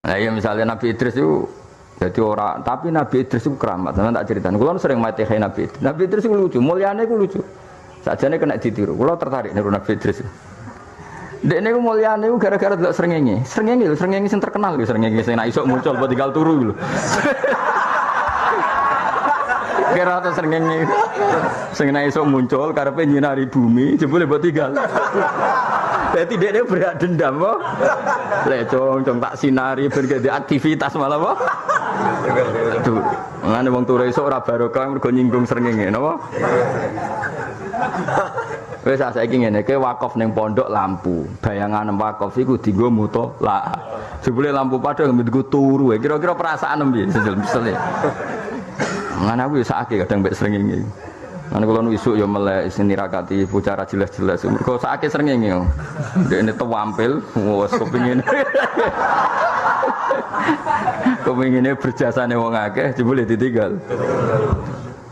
Nah ya misalnya Nabi Idris itu jadi orang, tapi Nabi Idris itu keramat. Saya tak ceritakan. Kalau sering mati kayak Nabi Idris. Nabi Idris itu lucu, mulianya itu lucu. Sajane kena ditiru. Kalau tertarik niru Nabi Idris. Dek niku mulyane iku gara-gara delok srengenge. Srengenge lho, srengenge sing terkenal lho, srengenge sing nek iso muncul apa tinggal turu lho. Kira to srengenge. Sing nek iso muncul karepe nyinari bumi, jebule mbok tinggal. Dadi dekne berak dendam apa? Lek cong tak sinari ben gede aktivitas malah apa? Aduh, ngene wong turu esuk ora barokah mergo nyinggung srengenge, napa? Wis saiki ngene, ke wakaf ning pondok lampu. Bayangan wakaf iku dienggo mutolak. Jebule lampu padha nggo turu. Kira-kira perasaan piye sejel-mesel. Ngene aku ya sakake kadang mbek srengenge. Lan kula nu isuk ya melek sing nirakati bicara jelas-jelas. Mergo sakake srengenge. Dekne tewampil wis kepengin. Kepengine berjasane wong akeh jebule ditinggal.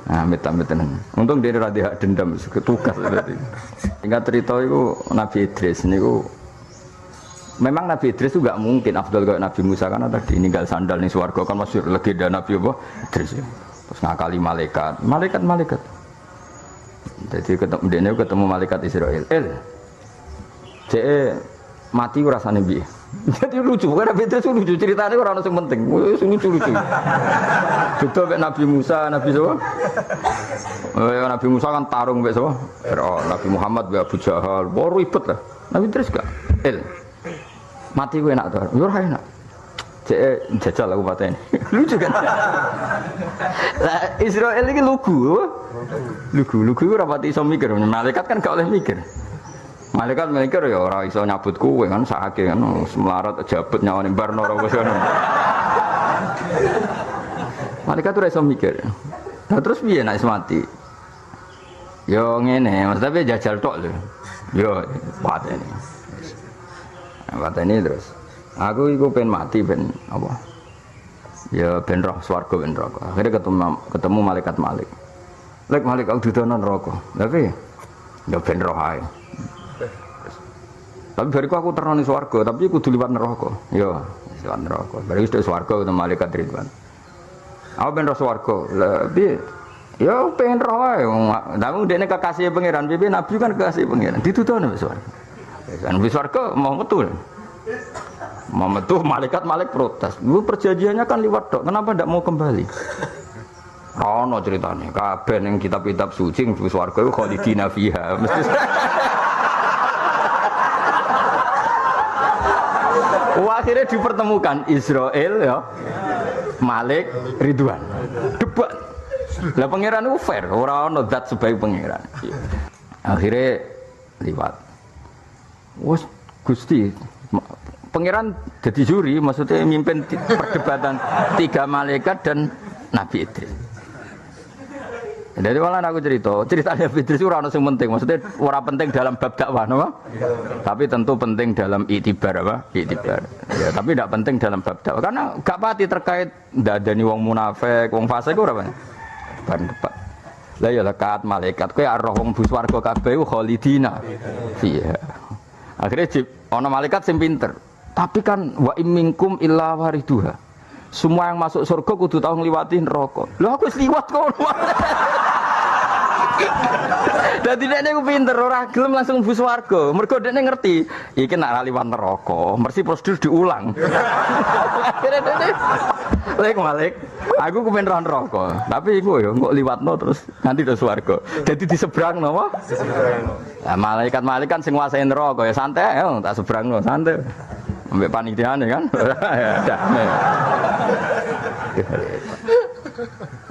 Amit-amit tenan. Untung dia ora hak dendam tugas tadi. Hingga cerita itu Nabi Idris niku memang Nabi Idris itu enggak mungkin afdal kayak Nabi Musa karena tadi ninggal sandal ning swarga kan masyhur legenda Nabi apa Idris. Terus ngakali malaikat. Jadi ketemu malaikat Israel. Mati rasane piye? Jadi lucu, karena beda itu lucu ceritanya orang yang penting, lucu. Beda kayak Nabi Musa, Nabi siapa? Nabi Musa kan tarung kayak siapa? Nabi Muhammad, Abu Jahal, baru ribet lah. Nabi Idris gak? Mati gue enak tuh, gue enak. Jajal aku patah ini, lucu kan? Israel ini lugu gue rapati iso mikir, malaikat kan gak oleh mikir. Malaikat mikir ya ora iso nyabut kowe kan sakake kan melarat jabut nyawane barno ora wis ngono. Malaikat ora iso mikir. Nah terus piye nek mati? Yo ngene, maksudnya jajal tok lho. Yo pateni. Pateni terus. Aku iku pengen mati ben apa? Ya ben roh swarga ben neraka. Akhirnya ketemu malaikat Malik. Malik aku didono neraka. Tapi ya ben roh ae. Tapi bariku aku terno ning swarga, tapi kudu liwat neraka. Ya, liwat neraka. Bariku wis swarga ketemu malaikat Ridwan. Aku ben ro swarga. Lah piye? Ya pengen roh wae. Ndamu dekne kekasih pangeran, piye nabi kan kekasih pangeran. Ditudono wis swarga. Kan wis swarga mau metu. Mau metu malaikat protes. Lu perjanjiannya kan liwat tok. Kenapa ndak mau kembali? Ono ceritane. Kabeh ning kitab-kitab suci ning swarga iku khalidina fiha. Mesti akhirnya dipertemukan Israel ya, Malik, Ridwan, debat. Lah pangeran itu fair, orang ono zat sebagai pangeran. Akhirnya liwat. Wes Gusti, pangeran jadi juri, maksudnya mimpin perdebatan 3 malaikat dan Nabi Idris. Jadi malah aku ceritanya Idris itu orang yang penting, maksudnya orang penting dalam bab dakwah, no? Tapi tentu penting dalam iktibar apa? Iktibar. Ya, tapi tidak penting dalam bab dakwah, karena gak pati terkait dadani wong munafik, wong fasik ora apa? Depan. Lah ya lekat malaikat, kowe arep wong bus warga kabeh khalidina. Iya. Akhirnya ana malaikat sing pinter. Tapi kan wa imminkum illa wariduha. Semua yang masuk surga kudu tau ngliwati neraka. Lho aku wis liwat kono. Dadi dekne ku pinter ora gelem langsung mlebu swarga. Mergo dekne ngerti iki nek liwat neraka, mesti prosedur diulang. Akhire dekne Malik, aku kepen roh neraka. Tapi iku yo kok liwatno terus nanti do swarga. Dadi disebrangno apa? Lah malaikat kan sing nguasai neraka ya santai yo tak sebrangno santai. Ambek panitiane kan.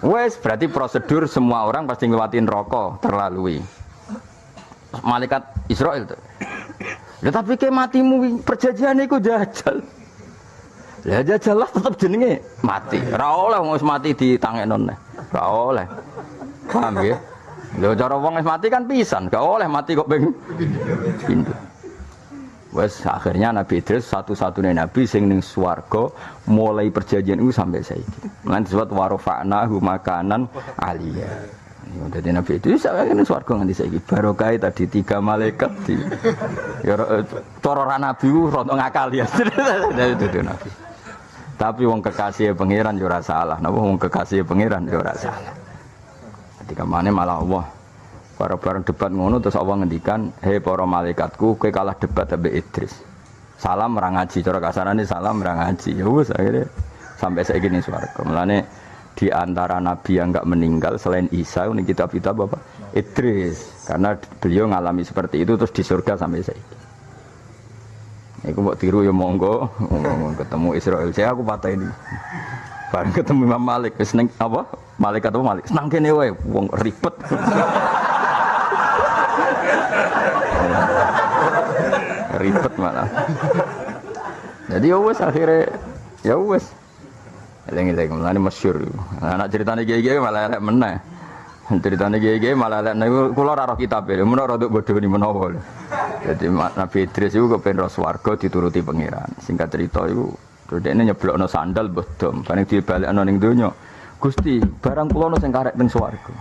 Wes berarti prosedur semua orang pasti nglewatin neraka terlalui. Malaikat Israel tuh. Ya tapi ke matimu perjanjian iku jajal. Ya jajal lah tetep jenenge mati. Ora oleh wong wis mati ditangekno neh. Ora oleh. Paham ya? Lho cara wong wis mati kan pisan, gak oleh mati kok ping pindho. Wes akhirnya Nabi Idris satu-satunya nabi sing ning swarga mulai perjanjian itu sampai saiki. Lan disebut warofa'nahu makanan aliyah. Dadi Nabi Idris sampai ning swarga nganti saiki. Barokah tadi 3 malaikat di ya cara nabi ku rontok ngakal ya. Dadi nabi. Tapi wong kekasih pangeran yo ora salah. Napa wong kekasih pangeran yo ora salah. Ketika mana malah Allah bareng debat ngono terus Allah ngendikan, "Hei para malaikatku, kowe kalah debat ambek Idris. Salam ra ngaji, cara kasarane salam ra ngaji." Ya wis akhirnya sampai saiki ning swarga. Mulane di antara nabi yang enggak meninggal selain Isa ning kitab-kitab apa? Idris. Karena beliau ngalami seperti itu terus di surga sampai saiki. Iku mbok tiru ya monggo, ketemu Israil. Saya aku patah ini. Bareng ketemu Imam Malik, wis ning apa? Malaikat apa Malik? Senang kene wae, wong ribet. Ribet malah. Jadi ya wis akhirnya ya wis. Eling-eling mulane masyhur. Anak ceritane kiye-kiye malah elek meneh. Ceritane kiye-kiye malah elek niku kula ora roh kitabe, menawa rada bodho ni menawa. Jadi Nabi Idris itu kepen ro swarga dituruti pangeran. Singkat cerita itu dhekne nyeblokno sandal bodom, bareng dibalekno ning donya. Gusti, barang kula ono sing karek teng swarga.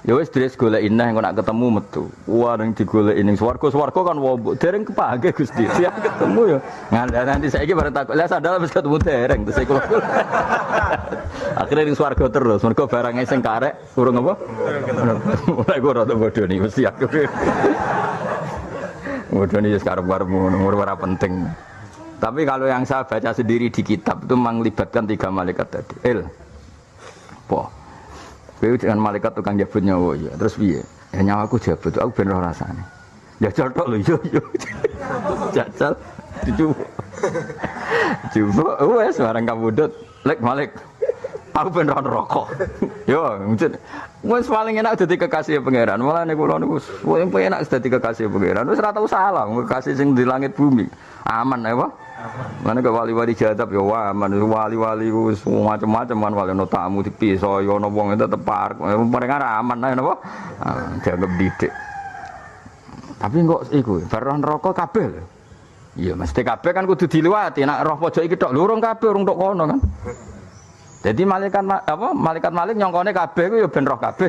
Ya wis Idris goleki neh engko nak ketemu metu. Wah ning digoleki ning swarga, swarga kan wombok dereng kepake Gusti. Siap ketemu ya. Ngandha nanti saiki bareng takok, "Lah sandal wis ketemu dereng." Terus kula. Akhirnya ning swarga terus, mergo barang sing karek urung apa? Ora kok rada bodho nih mesti aku. Bodho nih sekarep-karep ngono ora penting. Tapi kalau yang saya baca sendiri di kitab itu melibatkan 3 malaikat tadi. Po. Kowe dengan malaikat tukang jabut nyawa ya. Terus piye? Ya nyawaku jabut, aku ben ora rasane. Jajal tok lho yo. Jajal dicoba. Coba wes barang kabudut, lek Malik. Aku ben ora rokok. Yo, mungkin wis paling enak dadi kekasih pangeran. Mulane kula niku paling enak dadi kekasih pangeran. Wis ora tau salah kekasih sing di langit bumi. Aman ya, Pak? Mana ke wali-wali jadab ya aman, wali-wali wis macam-macam kan wali ono tamu dipisah ya ono wong tetep parek. Mereka aman ae napa? Dianggap didik. Tapi kok iku baron rokok kabeh lho. Iya mesti kabeh kan kudu diliwati. Nek roh pojok iki tok lurung kabeh urung tok kono kan. Jadi malaikat malaikat Malik nyongkone kabeh ku ya ben roh kabeh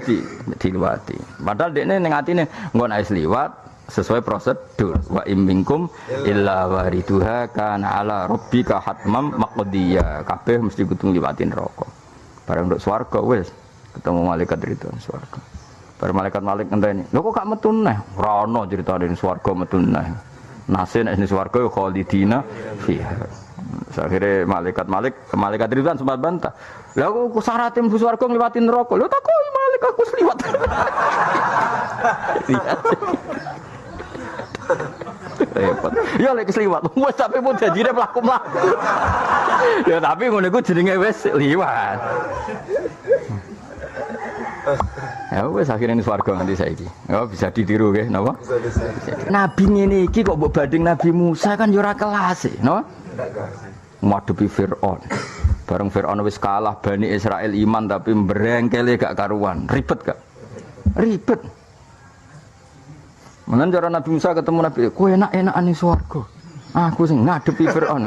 diliwati. Padahal dekne ning atine engko nek liwat sesuai prosedur. Wa imminkum illa wariduha kana ala rabbika hatmam maqdiya. Kabeh mesti kudu ngliwatin neraka. Bareng nduk swarga wis ketemu malaikat itu swarga. Bareng malaikat Malik ngenteni. Lho kok gak metu neh? Ora ono critane swarga metu neh. Nase nek ning swarga ya khalidina fiha. Akhirnya malaikat Ridwan sempat bantah. Lah kok syaratnya mlebu swarga ngliwati neraka. Lho takoki malaikat aku liwat. Repot. Ya lek liwat. Wes sampe pun janjine mlaku-mlaku. Ya tapi ngono iku jenenge wis liwat. Ya wis akhirnya swarga nganti saiki. Ya bisa ditiru nggih napa? Nabi ngene iki kok mbok banding Nabi Musa kan ya ora kelas e, no? Ngadepi Firaun. Bareng Firaun wis kalah Bani Israil iman tapi mbrengkele gak karuan. Ribet gak? Ribet. Menan cara Nabi Musa ketemu Nabi, "Kowe enak-enakan ning swarga. Aku sing ngadepi Firaun."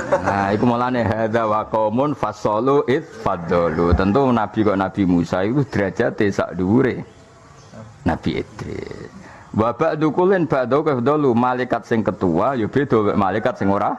Nah, iku mulane hadza wa qaumun fasalu id fadalu. Tentu Nabi kok Nabi Musa itu derajate sak dhuwure Nabi Idris. Wa ba'du kullin ba'du kafdalu, malaikat sing ketua ya beda mek malaikat sing ora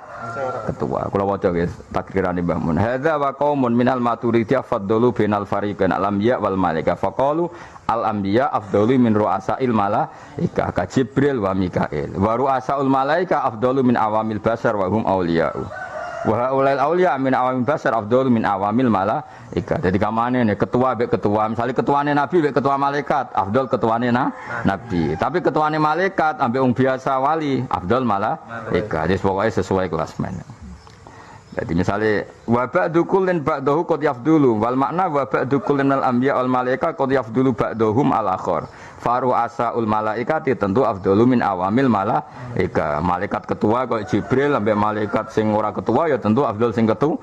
ketua. Kula waca guys takrirane Mbah Mun. Hadza wa qaumun minal maturidiyah faddalu bainal fariqain al-anbiya wal malaika faqalu al-anbiya afdalu min ru'asail malaika ka Jibril wa Mikail. Wa ru'asaul malaika afdalu min awamil basar wa hum auliya'u. Wa haulal auliya min awamil basar afdalu min awamil malaika. Jadi kamane nih ketua mbek ketua, misalnya ketuane nabi mbek ketua malaikat, afdal ketuane nabi. Tapi ketuane malaikat ambek wong biasa wali, afdal malaika. Jadi pokoknya sesuai kelasmen. Jadi misalnya wa ba'du kullin ba'dahu qad yafdulu wal makna wa ba'du kullin al anbiya wal malaika qad yafdulu ba'dahum al akhar. Faru asaul malaikati tentu afdalu min awamil malaika. Malaikat ketua kok Jibril sampai malaikat sing ora ketua ya tentu afdal sing ketua.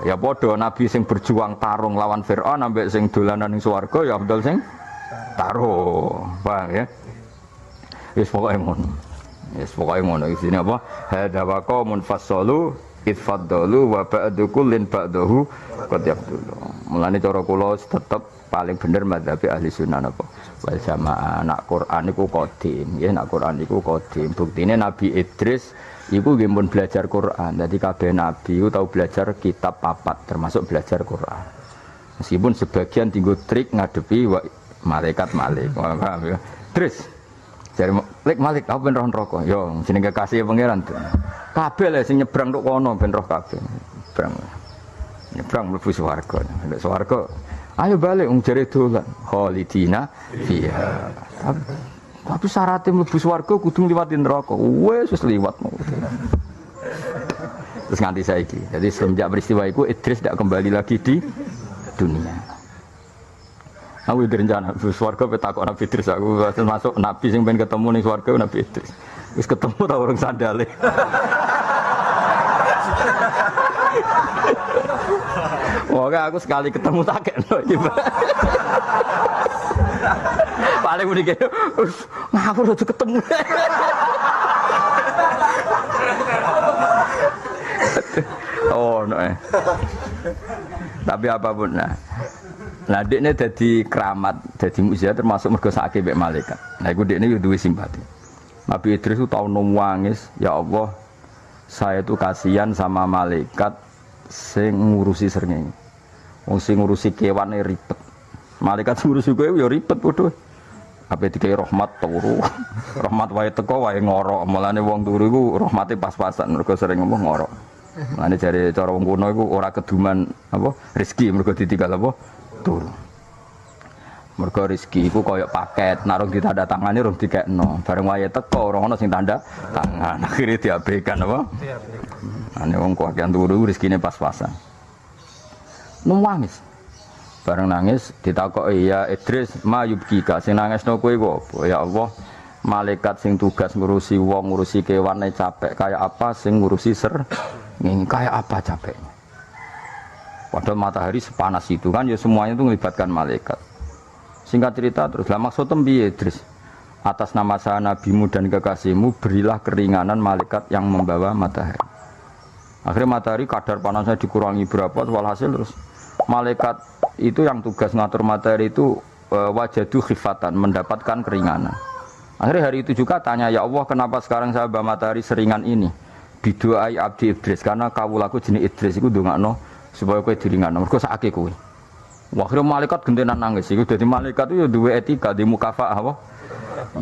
Ya padha nabi sing berjuang tarung lawan Firaun sampai sing dolanan ning swarga ya afdal sing tarung. Paham ya? Wis pokoke ngono. Wis pokoke ngono isine apa? Hadza wa qaumun fasalu itfaddalu wa ba'du kullin ba'dahu qad yafdulu. Mulane cara kula tetep paling bener madzhab ahli sunnah apa wal jamaah. Nak Quran iku qadim, nggih nak Quran iku qadim. Buktine Nabi Idris iku nggih pun belajar Quran. Dadi kabeh nabi tau belajar kitab papat termasuk belajar Quran. Meskipun sebagian tinggo trik ngadepi malaikat Malik. Paham ya? Terus jare Malik aku ben roh neraka. Yo jenenge kekasih pangeran. Kabeh le sing nyebrang tok kono ben roh kabeh. Nyebrang mlebu swarga. Nek swarga ayo balik jare dolan khalidina fiha. Tapi syaratnya mlebu swarga kudu ngliwati neraka. Wis liwat mau. Terus nganti saiki. Jadi semenjak peristiwa itu Idris tidak kembali lagi di dunia. Aku direncana swarga petakok Nabi Idris aku masuk nabi sing pengen ketemu ning swarga Nabi Idris. Wis ketemu ta urung sandale. Wah, aku sekali ketemu takekno iki. Paling muni kene ngawur aja ketemu. Oh, no. Tapi apapun nah dekne dadi keramat, dadi mukjizat termasuk mergo sakake mek malaikat. Nah iku dekne yo duwe simpati. Nabi Idris itu tau nangis, ya Allah, saya itu kasihan sama malaikat sing ngurusi srengenge. Wong sing ngurusi kewane ribet. Malaikat sing ngurusi kowe yo ribet padha. Ape dikai rahmat turu. Rahmat wae teko wae ngorok. Mulane wong turu iku rahmate pas-pasan mergo sering ngomong ngorok. Mulane jare cara wong kuno iku ora keduman apa rezeki mergo ditinggal apa turu. Mergo rezeki iku koyo paket, nek rung ditanda tangane rung dikekno. Bareng wae teko ora ono sing tanda tangan. Akhire diabaikan apa? Ane wong kakean turu rezekine pas-pasan. Nangis. Bareng nangis ditakoki ya Idris mayubkika sing nangisno kowe apa? Ya Allah, malaikat sing tugas ngurusi wong, ngurusi kewane capek kayak apa sing ngurusi ngene kayak apa capeknya. Padahal matahari sepanas itu kan ya semuanya itu melibatkan malaikat. Singkat cerita terus lah maksudnya piye Idris? Atas nama saya nabimu dan kekasihmu berilah keringanan malaikat yang membawa matahari. Akhirnya matahari kadar panasnya dikurangi berapa walhasil terus malaikat itu yang tugas ngatur matahari itu wajadu khifatan mendapatkan keringanan. Akhirnya hari itu juga tanya ya Allah kenapa sekarang saya bawa matahari seringan ini? Bidoai abdi Idris karena kawulaku jenis Idris itu ndongakno supaya kowe diringanno. Mergo sakake kowe. Wah, akhirnya malaikat gentenan nangis. Iku dadi malaikat itu ya duwe etika di mukafaah apa?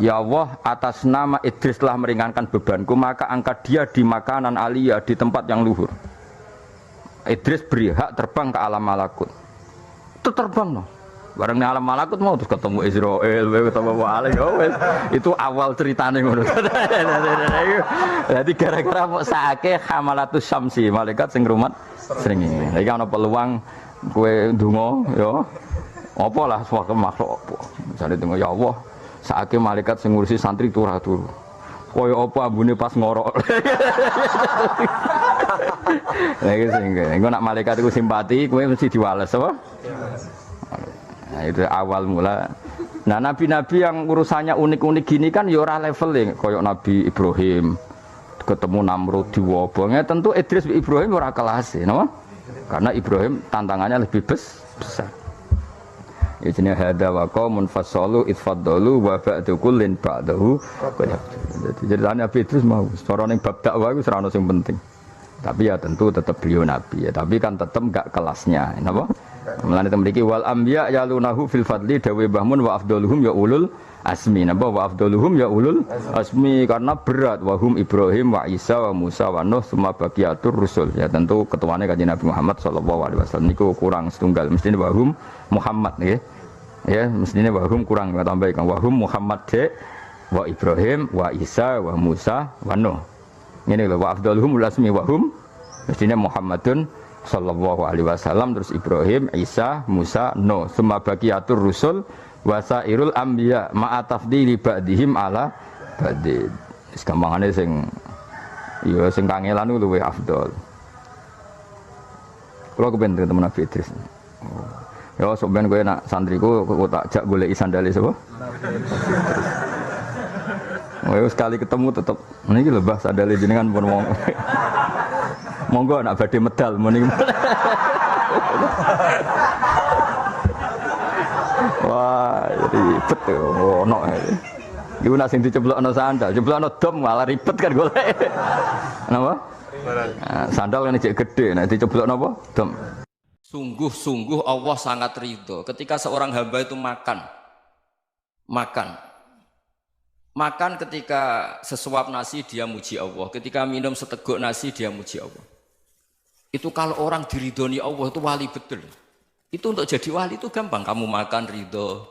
Ya Allah, atas nama Idris telah meringankan bebanku, maka angkat dia di makanan aliyah di tempat yang luhur. Idris beri hak terbang ke alam malakut. Itu terbang loh. Bareng alam malakut mau terus ketemu Israel, ketemu Wali, itu awal ceritanya ngono. Jadi gara-gara mau sakit hamalatus syamsi, malaikat sing rumat sering ini. Lagi ana peluang kue dungo, yo, apa lah suatu makhluk apa. Misalnya dungo ya Allah, sakit malaikat sing ngurusi santri turu. Kue apa ambune pas ngorok. Lagi sehingga, engko nak malaikat itu simpati, kue mesti diwales apa? Nah, itu awal mula. Nah, nabi-nabi yang urusannya unik-unik gini kan ya ora leveling koyok Nabi Ibrahim ketemu Namrud diwobongnya tentu Idris Ibrahim ora kelas no? Karena Ibrahim tantangannya lebih besar. Ya jenenge hada wa qaumun fasalu itfadalu wa ba'du kullin ba'dahu. Jadi Nabi Idris mau cara ning bab dakwah iku ora ono sing penting. Tapi ya tentu tetap beliau nabi ya, tapi kan tetap enggak kelasnya. Napa? Mulane temriki wal anbiya yalunahu fil fadli dawe bahmun wa afdaluhum ya ulul asmi. Napa wa afdaluhum ya ulul asmi karena berat wahum Ibrahim wa Isa wa Musa wa Nuh semua bagiatur rusul. Ya tentu ketuane Kanjeng Nabi Muhammad sallallahu alaihi wasallam niku kurang setunggal mestine wahum Muhammad nggih. Ya mestine wahum kurang tambahkan wahum Muhammad wa Ibrahim wa Isa wa Musa wa Nuh. Ini lho wa afdaluhum ulul asmi wahum mestine Muhammadun sallallahu alaihi wasallam terus Ibrahim, Isa, Musa, Nuh, semua bagiatur rusul wasairul anbiya ma'a tafdili ba'dihim ala ba'din. Wis gampangane sing ya sing kangelan luwih afdal. Kula kepen ketemu Nabi Idris. Ya sok ben kowe nak santriku kok tak jak goleki sandale sapa? Oh, sekali ketemu tetep niki lho Mbah sandale jenengan pun wong. Monggo nak badhe medal muni. Wah, ribet tuh. Ono. Iku nak sing diceblokno sandal, ceblokno dom malah ribet kan golek. Napa? Nah, sandal kan cek gede, nek diceblokno apa? Dom. Sungguh-sungguh Allah sangat ridho ketika seorang hamba itu makan. Makan ketika sesuap nasi dia muji Allah, ketika minum seteguk nasi dia muji Allah. Itu kalau orang diridhoni Allah itu wali betul. Itu untuk jadi wali itu gampang, kamu makan ridho,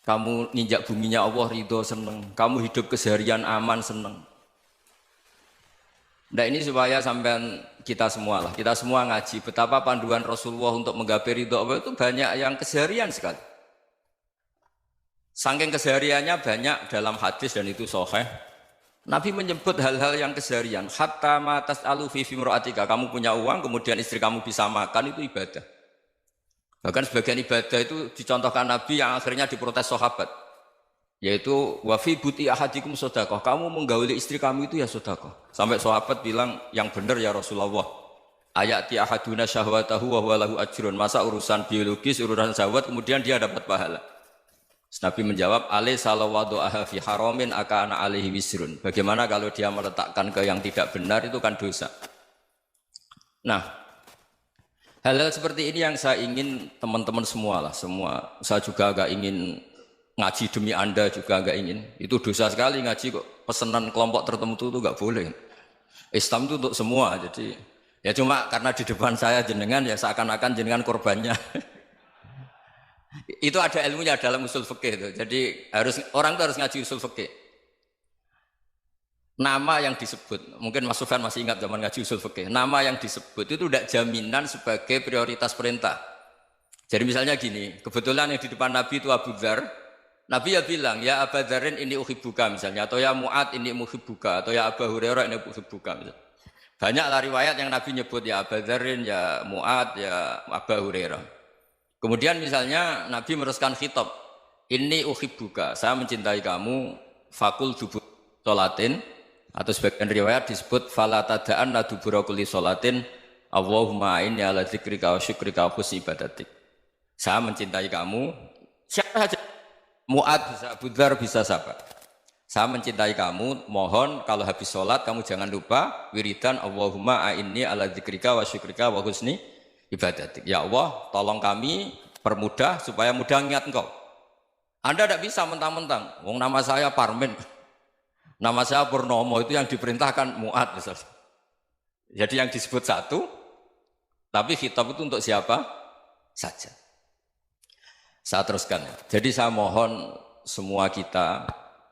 kamu nginjak buminya Allah ridho seneng, kamu hidup keseharian aman seneng. Nah ini supaya sampean kita semua ngaji betapa panduan Rasulullah untuk menggapai ridho Allah itu banyak yang keseharian sekali. Saking kesehariannya banyak dalam hadis dan itu sahih. Nabi menyebut hal-hal yang keseharian. Hatta ma tas'alu fi fimra'atika. Kamu punya uang, kemudian istri kamu bisa makan, itu ibadah. Bahkan sebagian ibadah itu dicontohkan Nabi yang akhirnya diprotes sahabat. Yaitu wa fi buti ahadikum sedekah. Kamu menggauli istri kamu itu ya sedekah. Sampai sahabat bilang yang benar ya Rasulullah. Ayati ahaduna syahwatahu wa huwa lahu ajrun. Masa urusan biologis, urusan syahwat kemudian dia dapat pahala. Nabi menjawab, alai salawadu'aha fi haramin akana alaihi wisrun. Bagaimana kalau dia meletakkan ke yang tidak benar itu kan dosa. Nah, hal-hal seperti ini yang saya ingin teman-teman semua lah, semua. Saya juga agak ingin ngaji demi Anda juga agak ingin. Itu dosa sekali ngaji kok pesanan kelompok tertentu itu enggak boleh. Islam itu untuk semua. Jadi ya cuma karena di depan saya jenengan ya seakan-akan jenengan korbannya. Itu ada ilmunya dalam usul fikih itu. Jadi orang itu harus ngaji usul fikih. Nama yang disebut, mungkin Mas Sufyan masih ingat zaman ngaji usul fikih. Nama yang disebut itu tidak jaminan sebagai prioritas perintah. Jadi misalnya gini, kebetulan yang di depan Nabi itu Abu Dzar. Nabi ya bilang, ya Abu Dzarin ini uhibbuka misalnya, atau ya Mu'ad ini uhibbuka, atau ya Abu Hurairah ini uhibbuka misalnya. Banyaklah riwayat yang Nabi nyebut ya Abu Dzarin, ya Mu'ad, ya Abu Hurairah. Kemudian misalnya Nabi meneruskan khitab, ini uhibbuka, saya mencintai kamu, fakul dubur sholatin, atau sebagian riwayat disebut fala tada'anna dubura kulli sholatin, Allahumma inni ala dzikrika wa syukrika wa husni ibadatik. Saya mencintai kamu, siapa saja, Mu'ad bisa, Abu Dzar bisa siapa. Saya mencintai kamu, mohon kalau habis sholat kamu jangan lupa wiridan Allahumma inni ala dzikrika wa syukrika wa husni ibadatik. Ya Allah, tolong kami permudah supaya mudah ingat engkau. Anda tidak bisa mentang-mentang, wong nama saya Parmin, nama saya Purnomo, itu yang diperintahkan Mu'ad misalnya. Jadi yang disebut satu, tapi khitab itu untuk siapa saja. Saya teruskan. Jadi saya mohon semua kita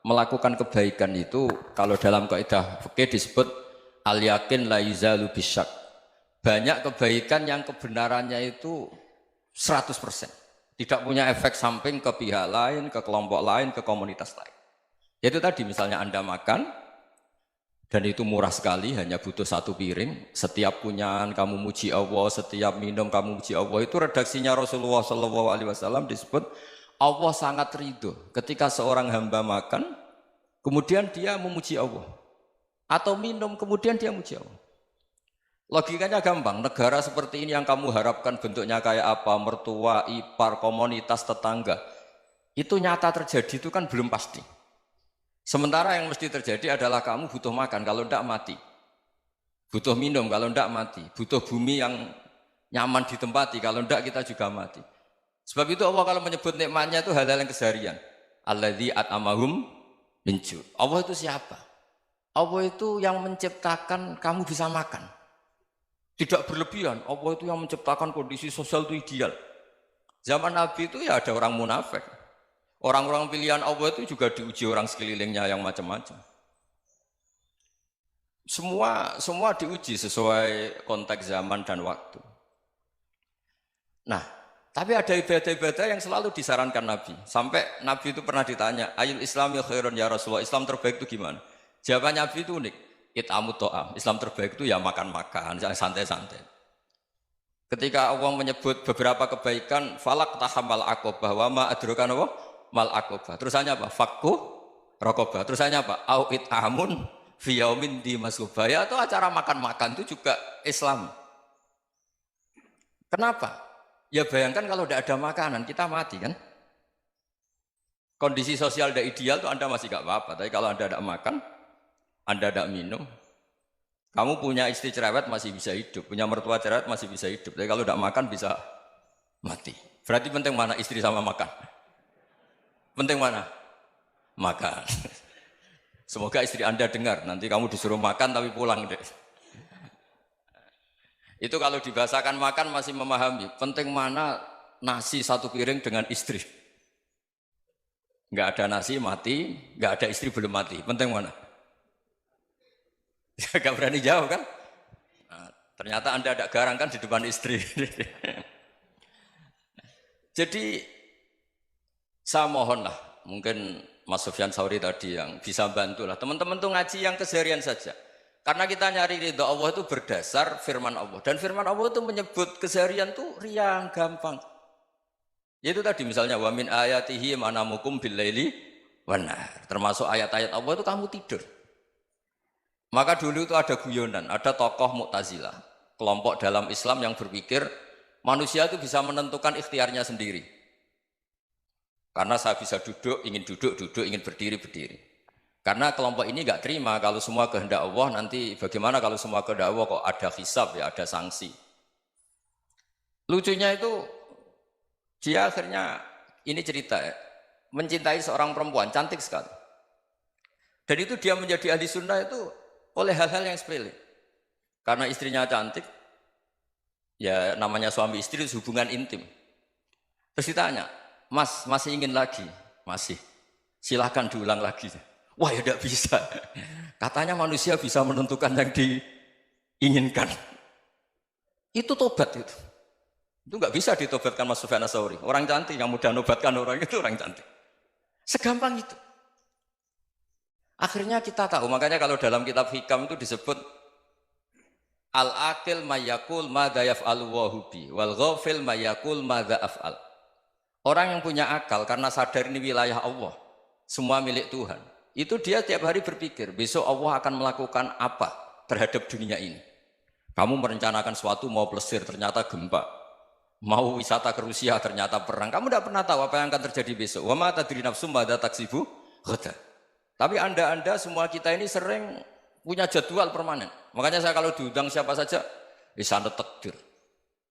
melakukan kebaikan itu, kalau dalam kaidah fikih disebut al-yakin la yuzalu bisyak. Banyak kebaikan yang kebenarannya itu 100%. Tidak punya efek samping ke pihak lain, ke kelompok lain, ke komunitas lain. Yaitu tadi misalnya Anda makan, dan itu murah sekali, hanya butuh satu piring. Setiap punyaan kamu muji Allah, setiap minum kamu muji Allah. Itu redaksinya Rasulullah SAW disebut, Allah sangat ridho ketika seorang hamba makan, kemudian dia memuji Allah. Atau minum, kemudian dia muji Allah. Logikanya gampang, negara seperti ini yang kamu harapkan bentuknya kayak apa, mertua, ipar, komunitas, tetangga, itu nyata terjadi itu kan belum pasti. Sementara yang mesti terjadi adalah kamu butuh makan, kalau tidak mati. Butuh minum, kalau tidak mati. Butuh bumi yang nyaman ditempati, kalau tidak kita juga mati. Sebab itu Allah kalau menyebut nikmatnya itu hal-hal yang keseharian. Alladzi at'amahum min ju'. Allah itu siapa? Allah itu yang menciptakan kamu bisa makan. Tidak berlebihan, Allah itu yang menciptakan kondisi sosial itu ideal. Zaman Nabi itu ya ada orang munafik. Orang-orang pilihan Allah itu juga diuji orang sekelilingnya yang macam-macam. Semua diuji sesuai konteks zaman dan waktu. Nah, tapi ada ibadah-ibadah yang selalu disarankan Nabi. Sampai Nabi itu pernah ditanya, ayul islami khairun ya Rasulullah, Islam terbaik itu gimana? Jawaban Nabi itu unik. It'amut to'am, Islam terbaik itu ya makan-makan, yang santai-santai. Ketika Allah menyebut beberapa kebaikan, falak tahamal aqobah, wa ma adrokan apa? Mal aqobah. Terusannya apa? Fakku rokobah. Terusannya apa? Au it'amun fiyaumin di masubah. Ya itu acara makan-makan itu juga Islam. Kenapa? Ya bayangkan kalau tidak ada makanan, kita mati kan? Kondisi sosial tidak ideal tuh Anda masih gak apa-apa. Tapi kalau Anda tidak makan, Anda tidak minum, kamu punya istri cerewet masih bisa hidup, punya mertua cerewet masih bisa hidup. Tapi kalau tidak makan bisa mati. Berarti penting mana istri sama makan? Penting mana? Makan. Semoga istri Anda dengar, nanti kamu disuruh makan tapi pulang deh. Itu kalau dibahasakan makan masih memahami. Penting mana nasi satu piring dengan istri. Nggak ada nasi mati, nggak ada istri belum mati. Penting mana? Gak berani jawab kan? Nah, ternyata Anda ada garang kan di depan istri. Jadi saya mohonlah, mungkin Mas Sufyan Sauri tadi yang bisa bantulah. Teman-teman tuh ngaji yang keseharian saja. Karena kita nyari ridha Allah itu berdasar firman Allah. Dan firman Allah itu menyebut keseharian tuh riang, gampang. Yaitu tadi misalnya wa min ayatihi manamukum bil laili wan nahar. Termasuk ayat-ayat Allah itu kamu tidur. Maka dulu itu ada guyonan, ada tokoh Mu'tazilah, kelompok dalam Islam yang berpikir manusia itu bisa menentukan ikhtiarnya sendiri. Karena saya bisa duduk, ingin berdiri, berdiri. Karena kelompok ini nggak terima kalau semua kehendak Allah, nanti bagaimana kalau semua kehendak Allah kok ada hisab ya, ada sanksi. Lucunya itu dia akhirnya, ini cerita ya, mencintai seorang perempuan, cantik sekali. Dan itu dia menjadi ahli sunnah itu oleh hal-hal yang sepele. Karena istrinya cantik, ya namanya suami istri hubungan intim. Terus ditanya, Mas, masih ingin lagi? Masih. Silahkan diulang lagi. Wah ya tidak bisa. Katanya manusia bisa menentukan yang diinginkan. Itu tobat itu. Itu nggak bisa ditobatkan Mas Sufyan Ats-Tsauri. Orang cantik yang mudah nobatkan orang itu orang cantik. Segampang itu. Akhirnya kita tahu, makanya kalau dalam kitab Hikam itu disebut al-aqil mayyakul madza yaf'alu wa hubi wal ghafil mayyakul madza af'al. Orang yang punya akal karena sadar ini wilayah Allah, semua milik Tuhan. Itu dia tiap hari berpikir, besok Allah akan melakukan apa terhadap dunia ini. Kamu merencanakan suatu mau plesir, ternyata gempa. Mau wisata ke Rusia, ternyata perang. Kamu tidak pernah tahu apa yang akan terjadi besok. Wa ma tadri nafsum madza taksibu ghadan. Tapi anda semua kita ini sering punya jadwal permanen. Makanya saya kalau diundang siapa saja, sana takdir.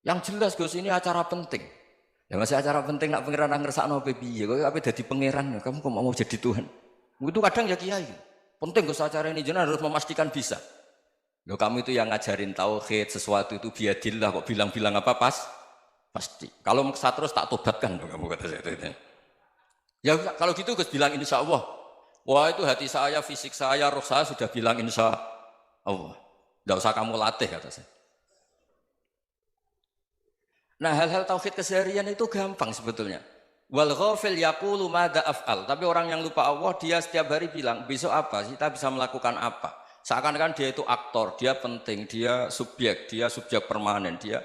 Yang jelas Gus ini acara penting. Ya masih acara penting nak pangeran ngersakno piye? Kok ape dadi pangeran? Kamu kok mau jadi Tuhan? Itu kadang ya kiai. Penting Gus acara ini jenengan harus memastikan bisa. Loh kamu itu yang ngajarin tauhid, sesuatu itu biadillah kok bilang-bilang apa pasti. Kalau maksa terus tak tobatkan kamu kata saya itu. Ya kalau gitu Gus bilang insya Allah. Wah itu hati saya, fisik saya, roh saya sudah bilang insya Allah. Tidak usah kamu latih kata saya. Nah hal-hal tauhid keseharian itu gampang sebetulnya. Wal ghafil yaqulu madza af'al. Tapi orang yang lupa Allah dia setiap hari bilang besok apa? Kita bisa melakukan apa? Seakan-akan dia itu aktor, dia penting, dia subjek permanen, dia.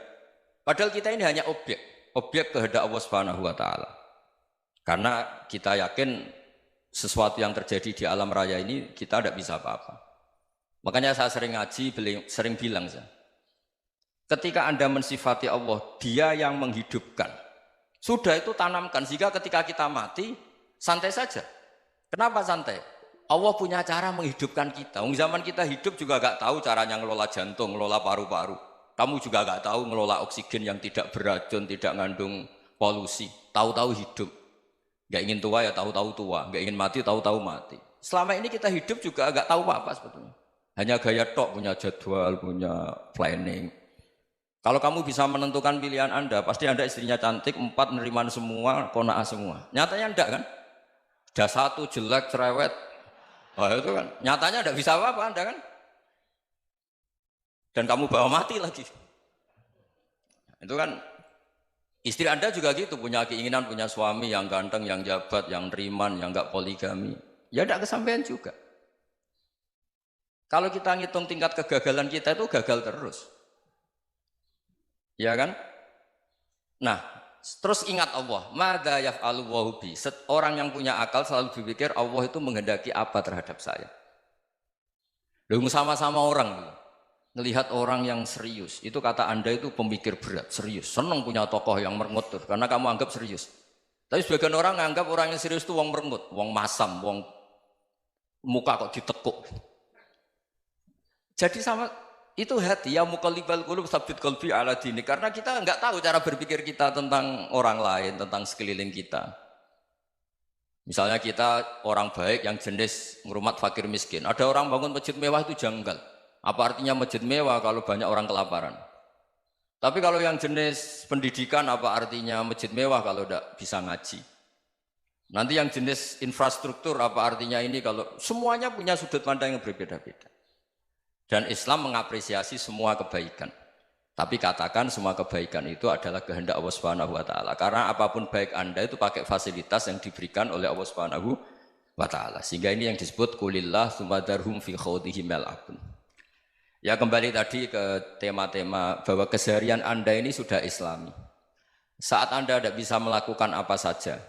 Padahal kita ini hanya objek kehendak Allah Subhanahu wa taala. Karena kita yakin sesuatu yang terjadi di alam raya ini kita tidak bisa apa-apa. Makanya saya sering ngaji, sering bilang saya, ketika Anda mensifati Allah, Dia yang menghidupkan. Sudah itu tanamkan sehingga ketika kita mati santai saja. Kenapa santai? Allah punya cara menghidupkan kita. Zaman kita hidup juga gak tahu caranya ngelola jantung, ngelola paru-paru. Kamu juga gak tahu ngelola oksigen yang tidak beracun, tidak ngandung polusi. Tahu-tahu hidup. Gak ingin tua ya tahu-tahu tua, gak ingin mati tahu-tahu mati. Selama ini kita hidup juga gak tahu apa-apa sebetulnya. Hanya gaya tok, punya jadwal, punya planning. Kalau kamu bisa menentukan pilihan Anda, pasti Anda istrinya cantik, 4 neriman semua, kona'ah semua. Nyatanya enggak kan? Ada 1 jelek, cerewet. Wah itu kan, nyatanya enggak bisa apa-apa Anda kan? Dan kamu bawa mati lagi. Itu kan, istri Anda juga gitu, punya keinginan, punya suami yang ganteng, yang jabat, yang neriman, yang enggak poligami. Ya enggak kesampaian juga. Kalau kita ngitung tingkat kegagalan kita itu gagal terus. Ya kan? Nah, terus ingat Allah. Madza yaf'alu wa bi. Orang yang punya akal selalu berpikir Allah itu menghendaki apa terhadap saya. Loh sama-sama orang. Ngelihat orang yang serius, itu kata Anda itu pemikir berat, serius. Senang punya tokoh yang merengut tuh, karena kamu anggap serius. Tapi sebagian orang nganggap orang yang serius itu wong merengut, wong masam, wong muka kok ditekuk. Jadi sama itu hati ya muqallibal qulub tsabbit qalbi ala dini, karena kita nggak tahu cara berpikir kita tentang orang lain, tentang sekeliling kita. Misalnya kita orang baik yang jenis ngrumat fakir miskin. Ada orang bangun masjid mewah itu janggal. Apa artinya masjid mewah kalau banyak orang kelaparan? Tapi kalau yang jenis pendidikan apa artinya masjid mewah kalau tidak bisa ngaji? Nanti yang jenis infrastruktur apa artinya ini kalau semuanya punya sudut pandang yang berbeda-beda. Dan Islam mengapresiasi semua kebaikan. Tapi katakan semua kebaikan itu adalah kehendak Allah Subhanahu wa taala. Karena apapun baik Anda itu pakai fasilitas yang diberikan oleh Allah Subhanahu wa taala. Sehingga ini yang disebut qulillah tsumma darhum fi khawdihim yal'abun. Ya kembali tadi ke tema-tema bahwa keseharian Anda ini sudah Islami. Saat Anda tidak bisa melakukan apa saja.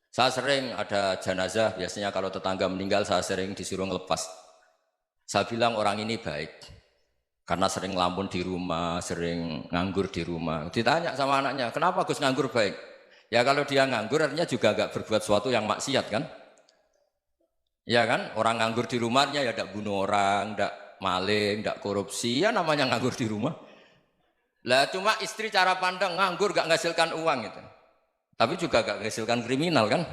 Saya sering ada jenazah, biasanya kalau tetangga meninggal saya sering disuruh ngelepas. Saya bilang orang ini baik. Karena sering ngelamun di rumah, sering nganggur di rumah. Ditanya sama anaknya, kenapa Gus nganggur baik? Ya kalau dia nganggur artinya juga gak berbuat sesuatu yang maksiat kan? Ya kan? Orang nganggur di rumahnya ya tidak bunuh orang, tidak maling, tidak korupsi, ya namanya nganggur di rumah. Lah cuma istri cara pandang nganggur gak menghasilkan uang itu. Tapi juga gak menghasilkan kriminal kan?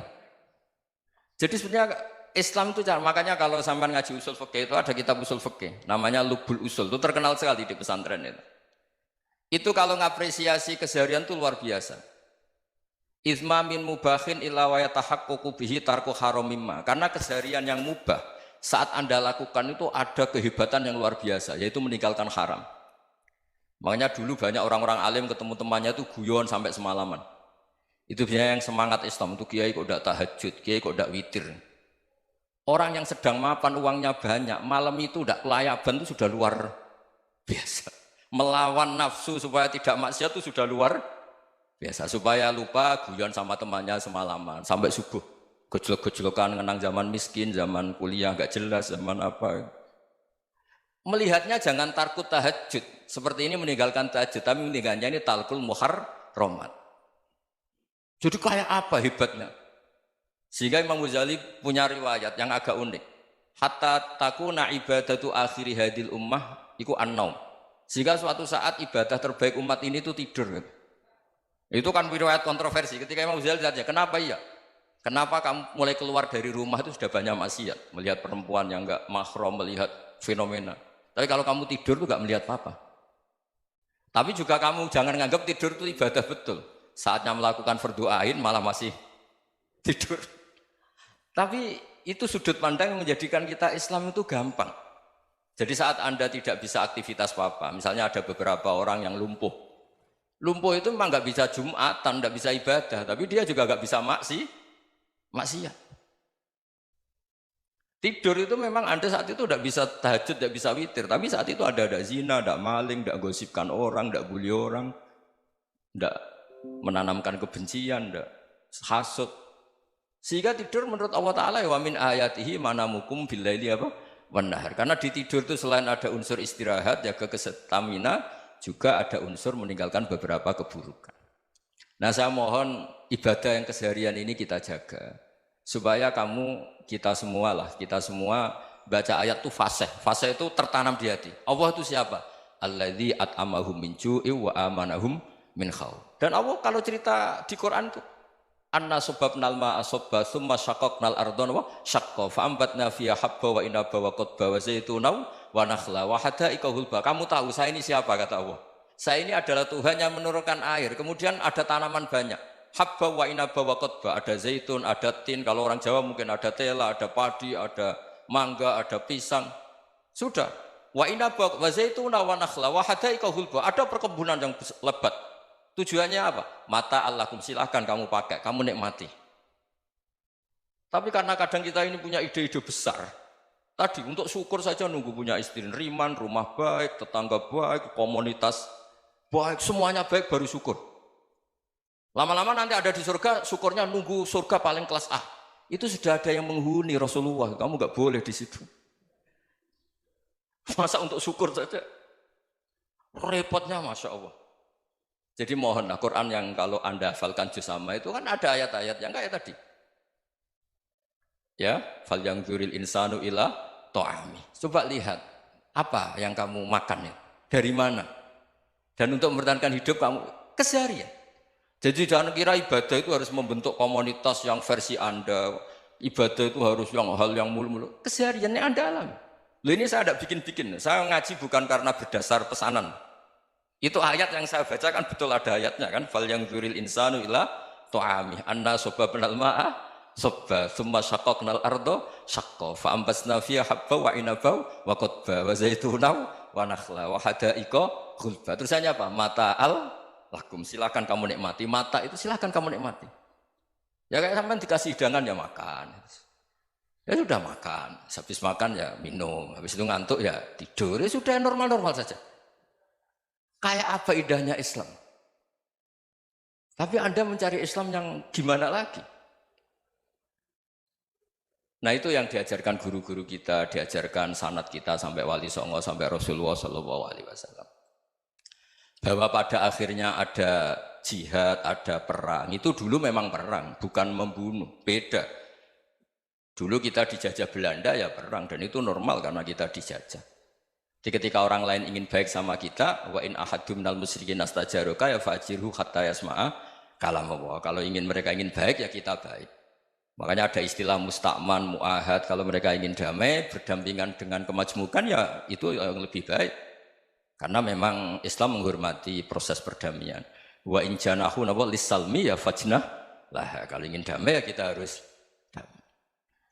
Jadi sebenarnya Islam itu makanya kalau sampai ngaji usul fikih itu ada kitab usul fikih namanya Lubul Usul, itu terkenal sekali di pesantren itu. Itu kalau ngapresiasi keseharian itu luar biasa. Izma min mubahin illa wa yatahaqqaqu bihi tarku haramimma. Karena keseharian yang mubah saat Anda lakukan itu ada kehebatan yang luar biasa, yaitu meninggalkan haram. Makanya dulu banyak orang-orang alim ketemu temannya itu guyon sampai semalaman. Itu biasanya yang semangat Islam itu kiai kok tidak tahajud, kiai kok tidak witir. Orang yang sedang mapan uangnya banyak, malam itu tidak kelayaban itu sudah luar biasa. Melawan nafsu supaya tidak maksiat itu sudah luar biasa. Supaya lupa guyon sama temannya semalaman sampai subuh. Gejolak-gejolokan mengenang zaman miskin, zaman kuliah nggak jelas, zaman apa. Melihatnya jangan tarkut tahajud. Seperti ini meninggalkan tahajud, tapi meninggalkannya ini talkul muharramat. Jadi kayak apa hebatnya? Sehingga Imam Ghazali punya riwayat yang agak unik. Hatta takuna ibadatu akhiri hadil ummah iku an-naum. Sehingga suatu saat ibadah terbaik umat ini itu tidur. Itu kan riwayat kontroversi. Ketika Imam Ghazali ditanya, kenapa iya? Kenapa kamu mulai keluar dari rumah itu sudah banyak maksiat? Melihat perempuan yang enggak mahram, melihat fenomena. Tapi kalau kamu tidur itu enggak melihat apa-apa. Tapi juga kamu jangan menganggap tidur itu ibadah betul. Saatnya melakukan fardu ain malah masih tidur. Tapi itu sudut pandang yang menjadikan kita Islam itu gampang. Jadi saat Anda tidak bisa aktivitas apa-apa, misalnya ada beberapa orang yang lumpuh. Lumpuh itu memang nggak bisa Jumatan, nggak bisa ibadah, tapi dia juga nggak bisa maksiat. Tidur itu memang Anda saat itu tidak bisa tahajud, tidak bisa witir, tapi saat itu ada zina, ada maling, tidak gosipkan orang, tidak bully orang, tidak menanamkan kebencian, tidak hasud. Sehingga tidur menurut Allah Ta'ala wa min ayatihi manamukum billaili apa? Wan-nahar. Karena di tidur itu selain ada unsur istirahat, jaga kestamina, juga ada unsur meninggalkan beberapa keburukan. Nah saya mohon ibadah yang keseharian ini kita jaga. Supaya kita semua baca ayat itu fasih. Fasih itu tertanam di hati. Allah itu siapa? Alladzi at'amahum min ju'i wa amanahum min khauf. Dan Allah kalau cerita di Quran itu anna sababnal ma'a sabba tsumma syaqqaqnal ardha wa syaqqa fa ambatna fiha habba wa inaba wa qadba wa zaituna wa nakhla wa hada'iqa hulba. Kamu tahu saya ini siapa kata Allah? Saya ini adalah Tuhan yang menurunkan air, kemudian ada tanaman banyak. Habba wa inaba wa qadba, ada zaitun, ada tin, kalau orang Jawa mungkin ada tela, ada padi, ada mangga, ada pisang. Sudah. Wa inaba wa zaituna wa nakhla wa hada'iqa hulba. Ada perkebunan yang lebat. Tujuannya apa? Mata Allahkum, silahkan kamu pakai, kamu nikmati. Tapi karena kadang kita ini punya ide-ide besar. Tadi untuk syukur saja nunggu punya istri riman, rumah baik, tetangga baik, komunitas baik, semuanya baik baru syukur. Lama-lama nanti ada di surga, syukurnya nunggu surga paling kelas A. Itu sudah ada yang menghuni Rasulullah, kamu nggak boleh di situ. Masa untuk syukur saja? Repotnya Masya Allah. Jadi mohonlah Quran yang kalau Anda hafalkan juz amma itu kan ada ayat-ayat yang kayak tadi. Ya, fal yang dzuril insanu ila ta'ami. Coba lihat apa yang kamu makan ya? Dari mana? Dan untuk mempertahankan hidup kamu keseharian. Jadi jangan kira ibadah itu harus membentuk komunitas yang versi Anda. Ibadah itu harus hal yang mulu-mulu. Kesehariannya Anda alami. Loh ini saya tidak bikin-bikin. Saya ngaji bukan karena berdasar pesanan. Itu ayat yang saya baca kan betul ada ayatnya kan. Fal yang dzuril insanu ila ta'ami. Anna sobabnal ma'a sobba. Thumma syaqaqnal ardo syaqqa. Fa'ambasna fiha habba wa inabau wa qutba wa zaitunaw wa nakhla wa hada'iqa khulba. Terusannya apa? Mata'al lakum. Silakan kamu nikmati. Mata itu silakan kamu nikmati. Ya kayak sampai dikasih hidangan ya makan. Ya sudah makan. Habis makan ya minum. Habis itu ngantuk ya tidur. Ya sudah normal-normal saja. Kayak apa indahnya Islam. Tapi Anda mencari Islam yang gimana lagi? Nah itu yang diajarkan guru-guru kita, diajarkan sanad kita sampai Wali Songo, sampai Rasulullah SAW. Bahwa pada akhirnya ada jihad, ada perang. Itu dulu memang perang, bukan membunuh. Beda. Dulu kita dijajah Belanda ya perang, dan itu normal karena kita dijajah. Jadi ketika orang lain ingin baik sama kita, wa in ahadum minal musyrikin astajaruka ya fajirhu hatta yasma'a kalam Allah. Kalau mereka ingin baik ya kita baik. Makanya ada istilah musta'man, mu'ahad. Kalau mereka ingin damai, berdampingan dengan kemajmukan ya itu yang lebih baik. Karena memang Islam menghormati proses perdamaian. Wa in janahu lis-salmi ya fajnah lah. Kalau ingin damai ya kita harus